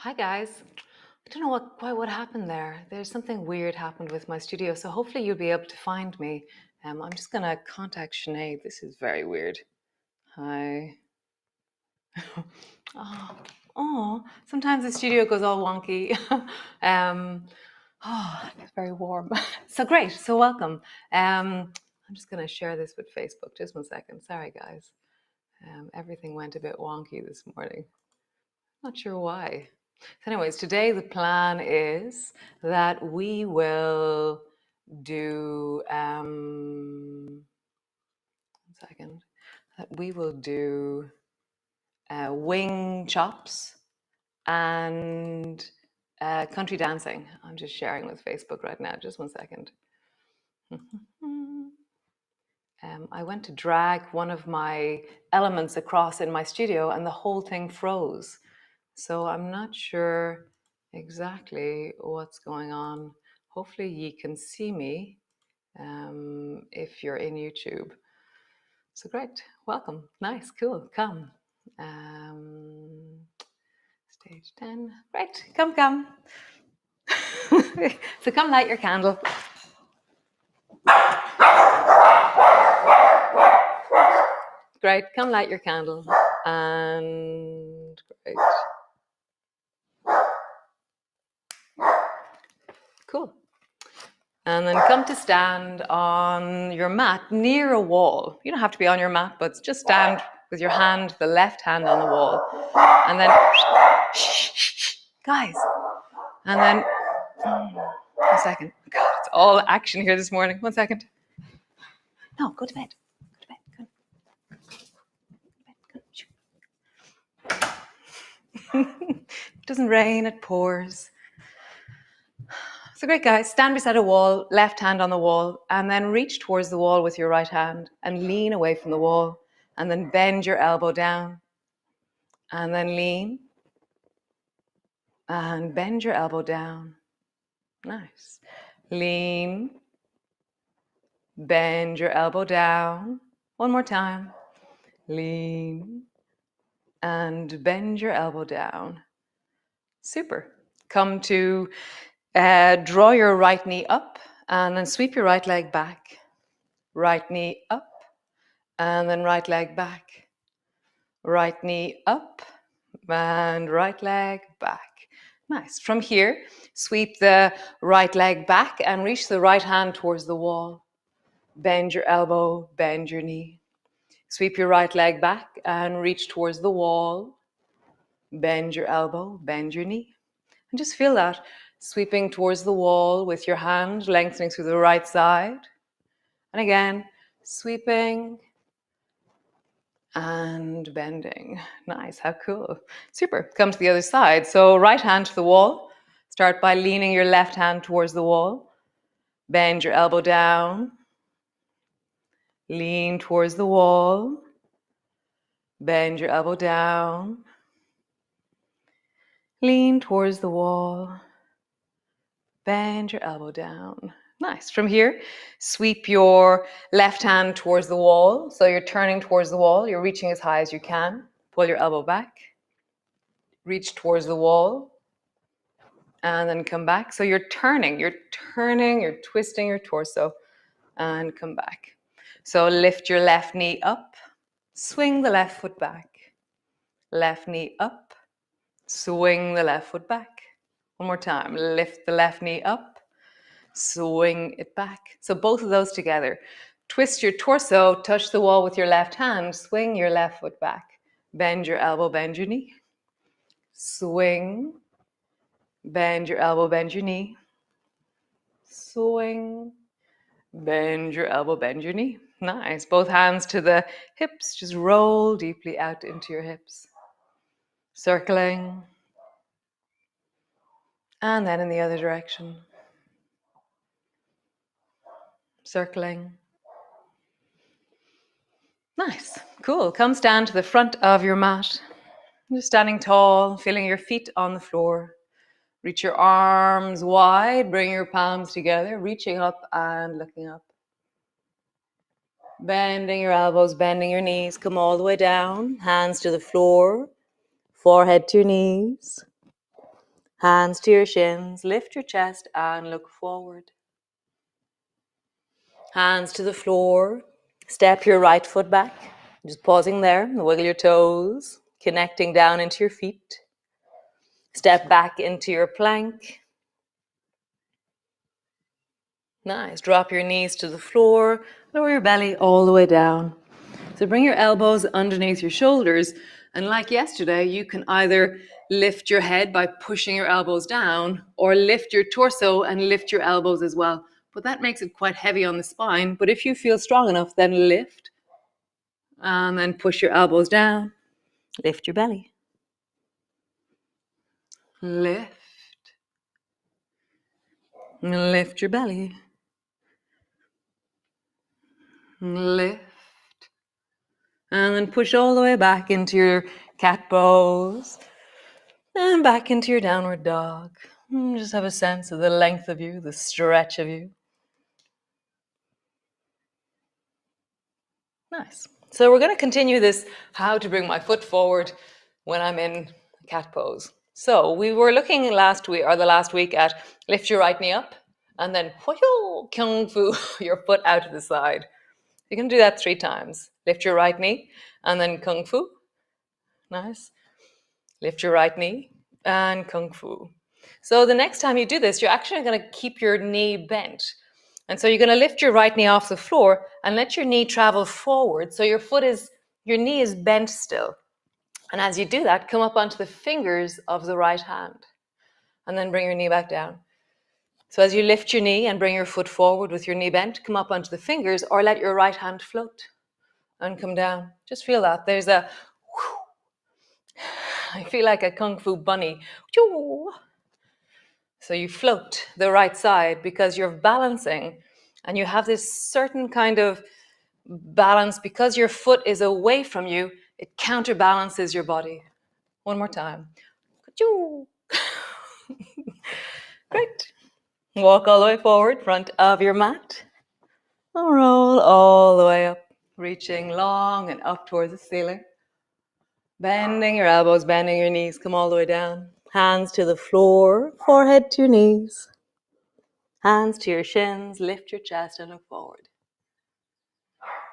Hi guys. I don't know quite what happened there. There's something weird happened with my studio, so hopefully you'll be able to find me. I'm just gonna contact Sinead. This is very weird. Hi. Oh, sometimes the studio goes all wonky. It's very warm. So great. So welcome. I'm just gonna share this with Facebook. Just one second. Sorry guys. Everything went a bit wonky this morning. Not sure why. So anyways, today the plan is that we will do, wing chops and country dancing. I'm just sharing with Facebook right now, just one second. I went to drag one of my elements across in my studio and the whole thing froze. So I'm not sure exactly what's going on. Hopefully you can see me if you're in YouTube. So great, welcome, nice, cool, come. Stage 10, great, come. So come light your candle. Great, come light your candle. And great. Cool. And then come to stand on your mat near a wall. You don't have to be on your mat, but just stand with your hand, the left hand on the wall. And then, guys. And then, 1 second. God, it's all action here this morning. 1 second. No, go to bed. Go to bed. It doesn't rain, it pours. So great, guys. Stand beside a wall, left hand on the wall, and then reach towards the wall with your right hand and lean away from the wall. And then bend your elbow down. And then lean. And bend your elbow down. Nice. Lean. Bend your elbow down. One more time. Lean. And bend your elbow down. Super. Come to draw your right knee up and then sweep your right leg back. Right knee up and then right leg back. Right knee up and right leg back. Nice. From here, sweep the right leg back and reach the right hand towards the wall. Bend your elbow, bend your knee. Sweep your right leg back and reach towards the wall. Bend your elbow, bend your knee. And just feel that sweeping towards the wall with your hand, lengthening through the right side. And again, sweeping and bending. Nice, how cool. Super, come to the other side. So right hand to the wall. Start by leaning your left hand towards the wall. Bend your elbow down. Lean towards the wall. Bend your elbow down. Lean towards the wall. Bend your elbow down. Nice. From here, sweep your left hand towards the wall. So you're turning towards the wall. You're reaching as high as you can. Pull your elbow back. Reach towards the wall. And then come back. So you're turning, you're twisting your torso. And come back. So lift your left knee up. Swing the left foot back. Left knee up. Swing the left foot back. One more time. Lift the left knee up. Swing it back. So both of those together. Twist your torso, touch the wall with your left hand, swing your left foot back. Bend your elbow, bend your knee. Swing. Bend your elbow, bend your knee. Swing. Bend your elbow, bend your knee. Nice. Both hands to the hips. Just roll deeply out into your hips. Circling. And then in the other direction. Circling. Nice. Cool. Come stand to the front of your mat. Just standing tall, feeling your feet on the floor. Reach your arms wide, bring your palms together, reaching up and looking up. Bending your elbows, bending your knees. Come all the way down, hands to the floor, forehead to your knees. Hands to your shins, lift your chest and look forward. Hands to the floor, step your right foot back. Just pausing there, wiggle your toes, connecting down into your feet. Step back into your plank. Nice, drop your knees to the floor, lower your belly all the way down. So bring your elbows underneath your shoulders, and like yesterday, you can either lift your head by pushing your elbows down or lift your torso and lift your elbows as well. But that makes it quite heavy on the spine. But if you feel strong enough, then lift and then push your elbows down. Lift your belly. Lift. Lift your belly. Lift. And then push all the way back into your cat pose. And back into your downward dog. Just have a sense of the length of you, the stretch of you. Nice. So we're going to continue this how to bring my foot forward when I'm in cat pose. So we were looking last week at lift your right knee up and then kung fu your foot out to the side. You can do that 3 times. Lift your right knee and then kung fu. Nice. Lift your right knee and kung fu. So the next time you do this, you're actually going to keep your knee bent. And so you're going to lift your right knee off the floor and let your knee travel forward. So your knee is bent still. And as you do that, come up onto the fingers of the right hand and then bring your knee back down. So as you lift your knee and bring your foot forward with your knee bent, come up onto the fingers or let your right hand float and come down. Just feel that. There's a I feel like a kung fu bunny. So you float the right side because you're balancing and you have this certain kind of balance because your foot is away from you. It counterbalances your body. One more time. Great. Walk all the way forward, front of your mat. Roll all the way up, reaching long and up towards the ceiling. Bending your elbows, bending your knees, come all the way down. Hands to the floor, forehead to your knees. Hands to your shins, lift your chest and look forward.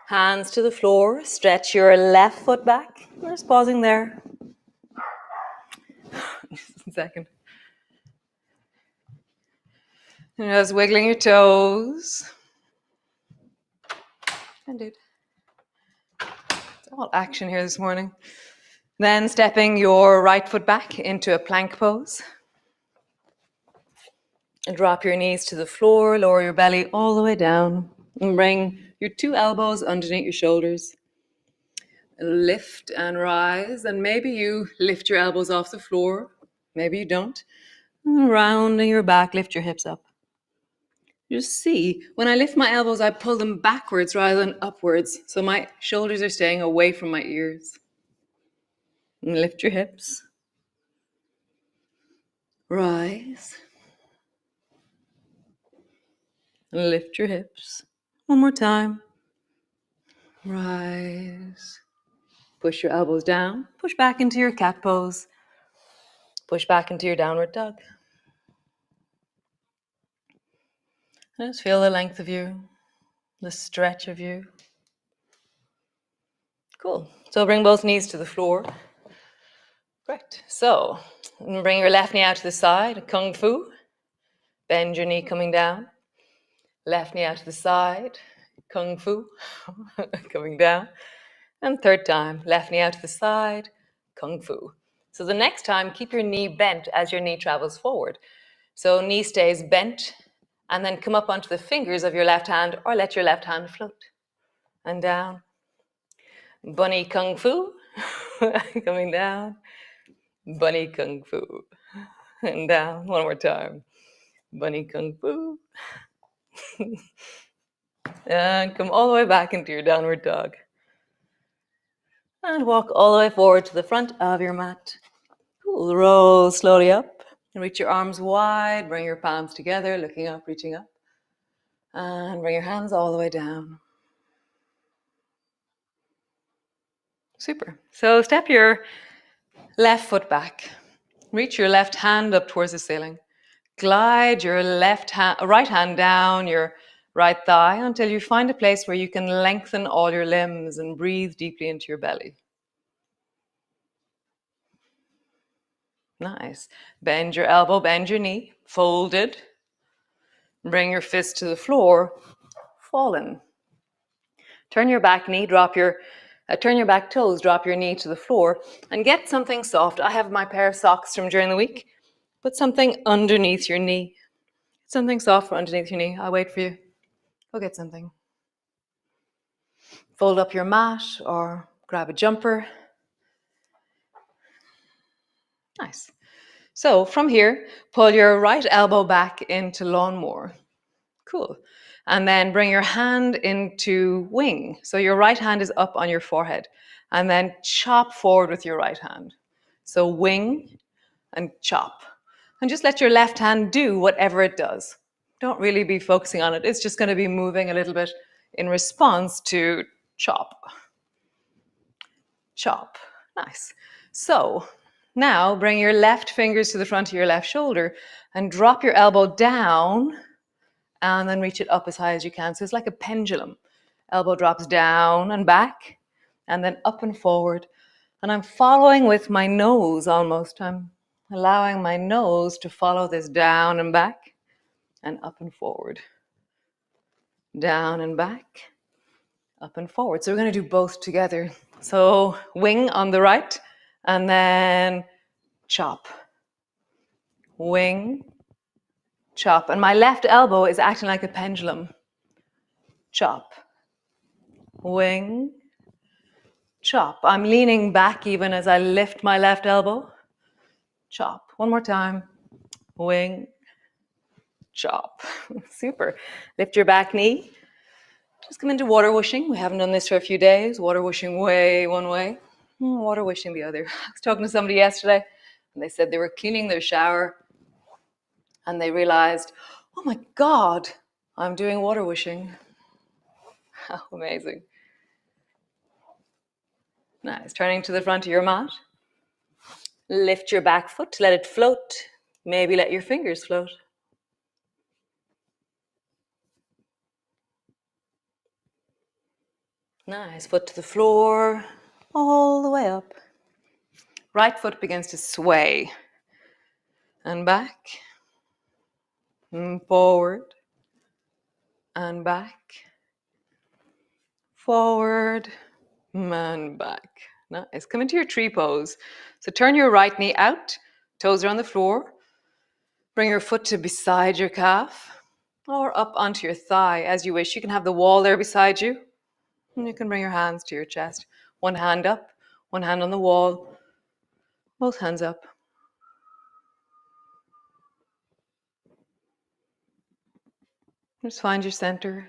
Hands to the floor, stretch your left foot back. We're just pausing there. Just a second. And just wiggling your toes. It's all action here this morning. Then stepping your right foot back into a plank pose. And drop your knees to the floor, lower your belly all the way down. And bring your 2 elbows underneath your shoulders. Lift and rise. And maybe you lift your elbows off the floor. Maybe you don't. And rounding your back, lift your hips up. Just see, when I lift my elbows, I pull them backwards rather than upwards. So my shoulders are staying away from my ears. And lift your hips. Rise. And lift your hips. One more time. Rise. Push your elbows down. Push back into your cat pose. Push back into your downward dog. Just feel the length of you, the stretch of you. Cool. So bring both knees to the floor. Great. So bring your left knee out to the side, kung fu. Bend your knee coming down. Left knee out to the side, kung fu, coming down. And third time, left knee out to the side, kung fu. So the next time, keep your knee bent as your knee travels forward. So knee stays bent, and then come up onto the fingers of your left hand or let your left hand float. And down. Bunny kung fu, coming down. Bunny kung fu. And down, one more time. Bunny kung fu. And come all the way back into your downward dog. And walk all the way forward to the front of your mat. Cool. Roll slowly up. And reach your arms wide. Bring your palms together, looking up, reaching up. And bring your hands all the way down. Super. So step your left foot back. Reach your left hand up towards the ceiling. Glide your right hand down your right thigh until you find a place where you can lengthen all your limbs and breathe deeply into your belly. Nice. Bend your elbow, bend your knee, folded. Bring your fist to the floor, fallen. Turn your back toes, drop your knee to the floor, and get something soft. I have my pair of socks from during the week. Put something underneath your knee. Something soft underneath your knee. I'll wait for you. Go get something. Fold up your mat or grab a jumper. Nice. So from here, pull your right elbow back into lawnmower. Cool. And then bring your hand into wing. So your right hand is up on your forehead. And then chop forward with your right hand. So wing and chop. And just let your left hand do whatever it does. Don't really be focusing on it. It's just going to be moving a little bit in response to chop. Chop. Nice. So now bring your left fingers to the front of your left shoulder and drop your elbow down and then reach it up as high as you can. So it's like a pendulum. Elbow drops down and back and then up and forward. And I'm following with my nose almost. I'm allowing my nose to follow this down and back and up and forward. Down and back, up and forward. So we're going to do both together. So wing on the right and then chop. Wing, chop. And my left elbow is acting like a pendulum. Chop. Wing, chop. I'm leaning back even as I lift my left elbow. Chop. One more time. Wing, chop. Super. Lift your back knee. Just come into water whooshing. We haven't done this for a few days. Water whooshing way one way, water whooshing the other. I was talking to somebody yesterday and they said they were cleaning their shower and they realized, oh my God, I'm doing water whooshing. How amazing. Nice. Turning to the front of your mat. Lift your back foot, let it float. Maybe let your fingers float. Nice. Foot to the floor, all the way up. Right foot begins to sway. And back. And forward. And back. Forward. And back. Nice. Come into your tree pose. So turn your right knee out. Toes are on the floor. Bring your foot to beside your calf or up onto your thigh as you wish. You can have the wall there beside you. And you can bring your hands to your chest. One hand up, one hand on the wall. Both hands up. Just find your center.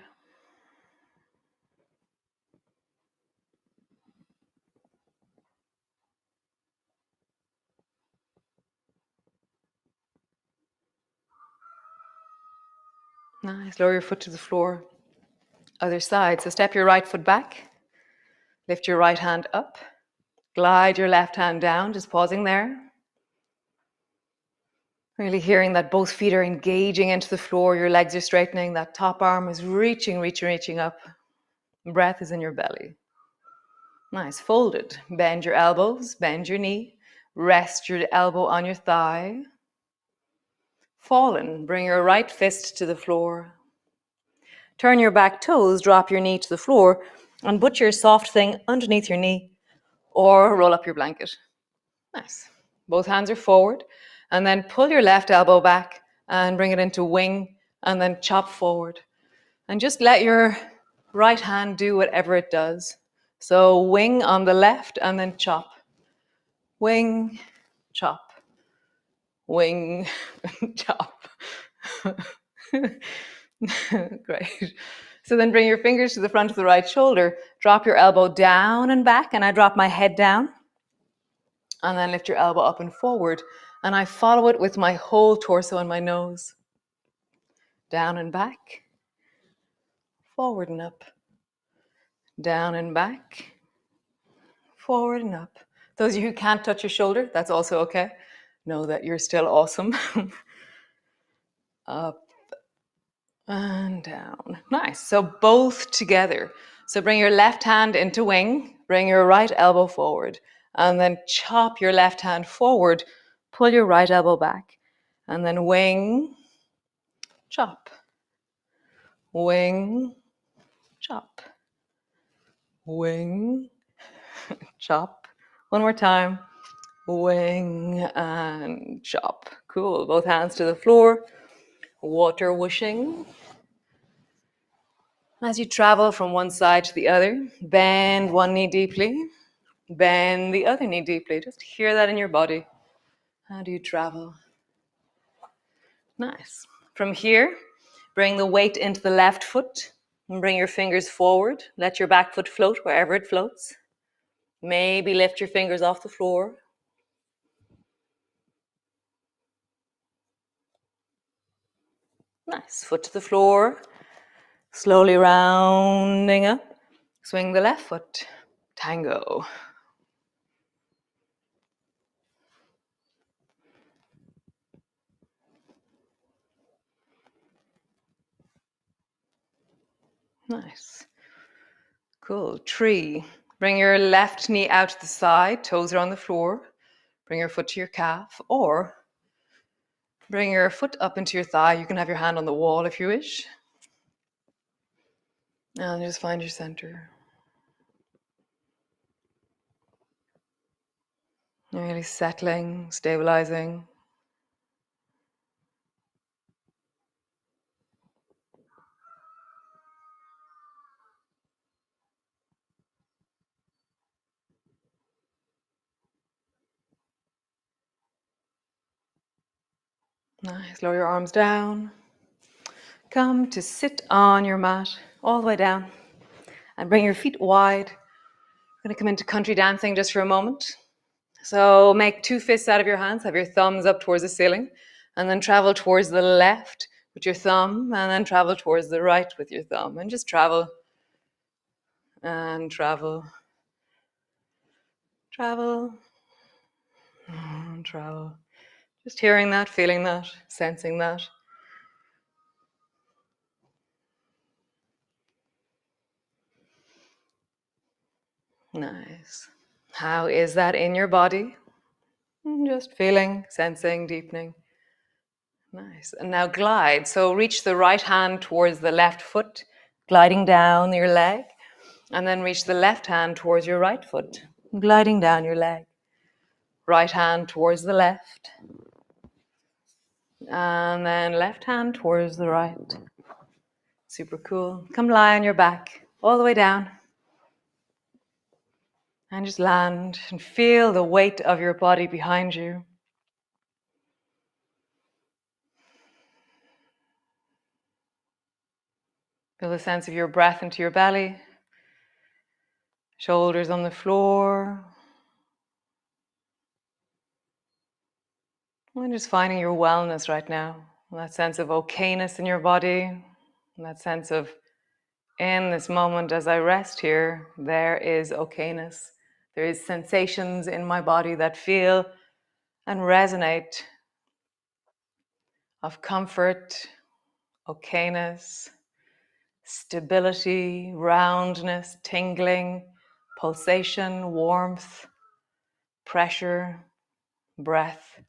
Nice. Lower your foot to the floor. Other side. So step your right foot back. Lift your right hand up. Glide your left hand down, just pausing there. Really hearing that both feet are engaging into the floor. Your legs are straightening. That top arm is reaching up. Breath is in your belly. Nice. Folded. Bend your elbows. Bend your knee. Rest your elbow on your thigh. Fallen. Bring your right fist to the floor. Turn your back toes. Drop your knee to the floor. And put your soft thing underneath your knee. Or roll up your blanket. Nice. Both hands are forward. And then pull your left elbow back and bring it into wing. And then chop forward. And just let your right hand do whatever it does. So wing on the left and then chop. Wing, chop. Wing, chop. Great. So then bring your fingers to the front of the right shoulder. Drop your elbow down and back. And I drop my head down. And then lift your elbow up and forward. And I follow it with my whole torso and my nose. Down and back. Forward and up. Down and back. Forward and up. Those of you who can't touch your shoulder, that's also okay. know that you're still awesome. Up and down. Nice. So both together. So bring your left hand into wing, bring your right elbow forward, and then chop your left hand forward, pull your right elbow back, and then wing, chop, wing, chop, wing, chop. One more time. Wing and chop. Cool. Both hands to the floor. Water whooshing. As you travel from one side to the other, bend one knee deeply, bend the other knee deeply. Just hear that in your body. How do you travel? Nice. From here, bring the weight into the left foot and bring your fingers forward. Let your back foot float wherever it floats. Maybe lift your fingers off the floor. Nice. Foot to the floor. Slowly rounding up. Swing the left foot. Tango. Nice. Cool. Tree. Bring your left knee out to the side. Toes are on the floor. Bring your foot to your calf, or bring your foot up into your thigh. You can have your hand on the wall if you wish. And just find your center. Really settling, stabilizing. Nice. Lower your arms down. Come to sit on your mat all the way down and bring your feet wide. I'm going to come into country dancing just for a moment. So make two fists out of your hands, have your thumbs up towards the ceiling, and then travel towards the left with your thumb, and then travel towards the right with your thumb, and just travel and travel, travel and travel. Just hearing that, feeling that, sensing that. Nice. How is that in your body? Just feeling, sensing, deepening. Nice. And now glide. So reach the right hand towards the left foot, gliding down your leg. And then reach the left hand towards your right foot, gliding down your leg. Right hand towards the left. And then left hand towards the right. Super cool. Come lie on your back, all the way down. And just land and feel the weight of your body behind you. Feel the sense of your breath into your belly. Shoulders on the floor. And just finding your wellness right now. That sense of okayness in your body. And that sense of, in this moment as I rest here, there is okayness. There is sensations in my body that feel and resonate of comfort, okayness, stability, roundness, tingling, pulsation, warmth, pressure, breath.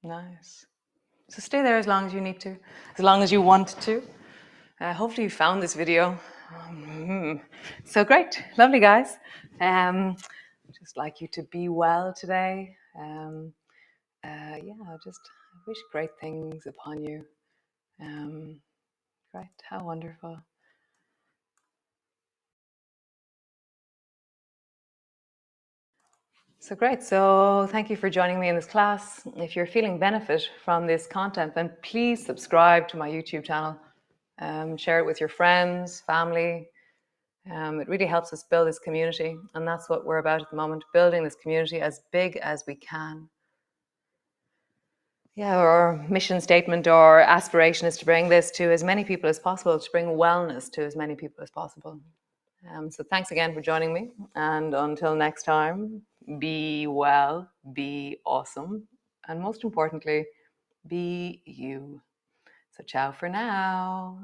Nice. So stay there as long as you need to, as long as you want to. Hopefully you found this video. So great. Lovely, guys. Just like you to be well today. Yeah, just wish great things upon you. Great. How wonderful. So great. So thank you for joining me in this class. If you're feeling benefit from this content, then please subscribe to my YouTube channel. Share it with your friends, family. It really helps us build this community. And that's what we're about at the moment, building this community as big as we can. Yeah, our mission statement or aspiration is to bring this to as many people as possible, to bring wellness to as many people as possible. So thanks again for joining me. And until next time, be well, be awesome, and most importantly, be you. So ciao for now.